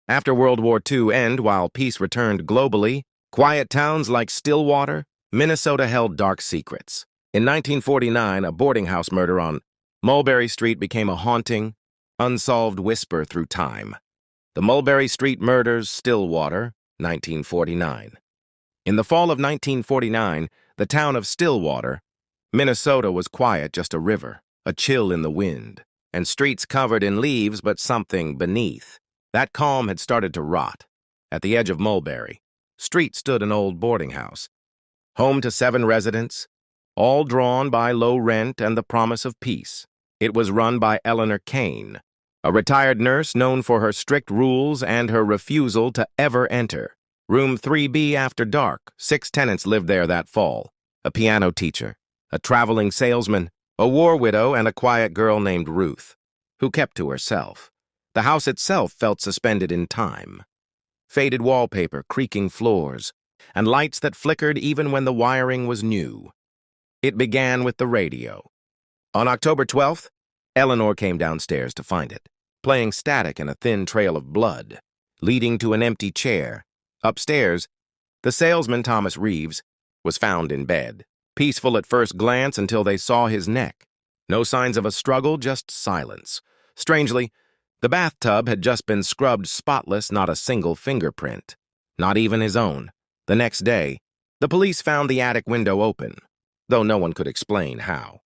After World War II end, while peace returned globally, quiet towns like Stillwater, Minnesota held dark secrets. In 1949, a boarding house murder on Mulberry Street became a haunting, unsolved whisper through time. The Mulberry Street Murders, Stillwater, 1949. In the fall of 1949, the town of Stillwater, Minnesota was quiet, just a river, a chill in the wind, and streets covered in leaves but something beneath. That calm had started to rot. At the edge of Mulberry Street stood an old boarding house, home to 7 residents, all drawn by low rent and the promise of peace. It was run by Eleanor Kane, a retired nurse known for her strict rules and her refusal to ever enter. Room 3B after dark. 6 tenants lived there that fall. A piano teacher, a traveling salesman, a war widow, and a quiet girl named Ruth, who kept to herself. The house itself felt suspended in time. Faded wallpaper, creaking floors, and lights that flickered even when the wiring was new. It began with the radio. On October 12th, Eleanor came downstairs to find it, playing static in a thin trail of blood, leading to an empty chair. Upstairs, the salesman, Thomas Reeves, was found in bed, peaceful at first glance until they saw his neck. No signs of a struggle, just silence. Strangely, the bathtub had just been scrubbed spotless, not a single fingerprint, not even his own. The next day, the police found the attic window open, though no one could explain how.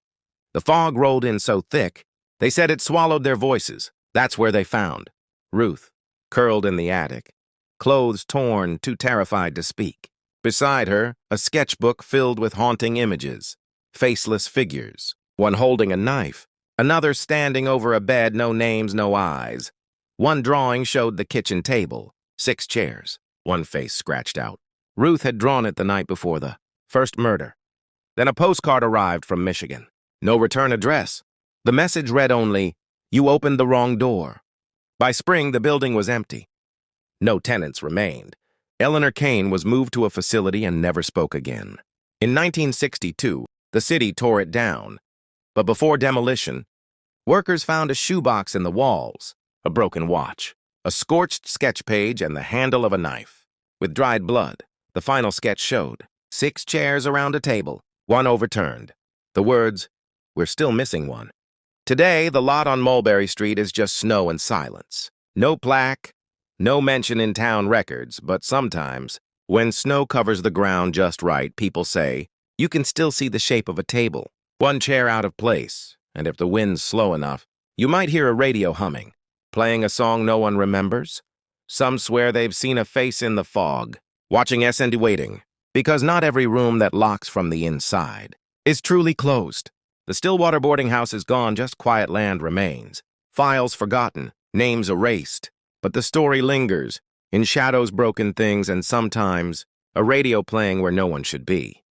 The fog rolled in so thick, they said it swallowed their voices. That's where they found Ruth, curled in the attic, clothes torn, too terrified to speak. Beside her, a sketchbook filled with haunting images, faceless figures, one holding a knife, another standing over a bed, no names, no eyes. One drawing showed the kitchen table, 6 chairs, one face scratched out. Ruth had drawn it the night before the first murder. Then a postcard arrived from Michigan. No return address. The message read only, "You opened the wrong door." By spring, the building was empty. No tenants remained. Eleanor Kane was moved to a facility and never spoke again. In 1962, the city tore it down. But before demolition, workers found a shoebox in the walls, a broken watch, a scorched sketch page, and the handle of a knife. With dried blood, the final sketch showed 6 chairs around a table, one overturned. The words, "We're still missing one." Today, the lot on Mulberry Street is just snow and silence. No plaque, no mention in town records, but sometimes, when snow covers the ground just right, people say, you can still see the shape of a table, one chair out of place, and if the wind's slow enough, you might hear a radio humming, playing a song no one remembers. Some swear they've seen a face in the fog, watching us and waiting, because not every room that locks from the inside is truly closed. The Stillwater Boarding House is gone, just quiet land remains. Files forgotten, names erased. But the story lingers, in shadows, broken things, and sometimes a radio playing where no one should be.